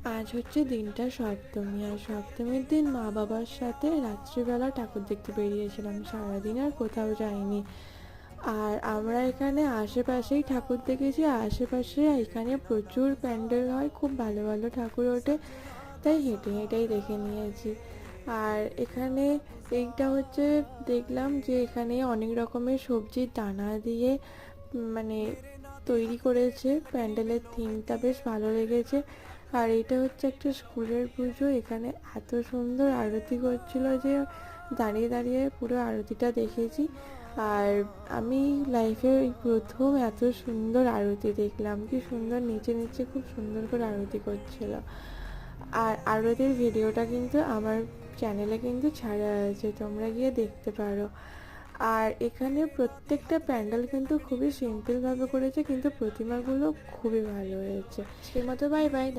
আজ হচ্ছে দিনটা সপ্তমী, আর সপ্তমীর দিন মা বাবার সাথে রাত্রিবেলা ঠাকুর দেখতে বেরিয়েছিলাম। সারাদিন আর কোথাও যাইনি। আর আমরা এখানে আশেপাশেই ঠাকুর দেখেছি, আশেপাশে এখানে প্রচুর প্যান্ডেল হয়, খুব ভালো ভালো ঠাকুর ওঠে, তাই হেঁটে হেঁটেই দেখে নিয়েছি। আর এখানে এইটা হচ্ছে, দেখলাম যে এখানে অনেক রকমের সবজির দানা দিয়ে মানে তৈরি করেছে প্যান্ডেলের থিমটা, বেশ ভালো লেগেছে। আর এটা হচ্ছে একটা স্কুলের পুজো, এখানে এত সুন্দর আরতি করছিল যে দাঁড়িয়ে দাঁড়িয়ে পুরো আরতিটা দেখেছি। আর আমি লাইফে এই প্রথম এত সুন্দর আরতি দেখলাম, কি সুন্দর নিচে নিচে খুব সুন্দর করে আরতি করছিল। আর আরতির ভিডিওটা কিন্তু আমার চ্যানেলে কিন্তু ছাড়া আছে, তোমরা গিয়ে দেখতে পারো। আর এখানে প্রত্যেকটা প্যান্ডেল কিন্তু খুবই সিম্পলভাবে করেছে, কিন্তু প্রতিমাগুলো খুবই ভালো হয়েছে। সেই মতো বাই বাই।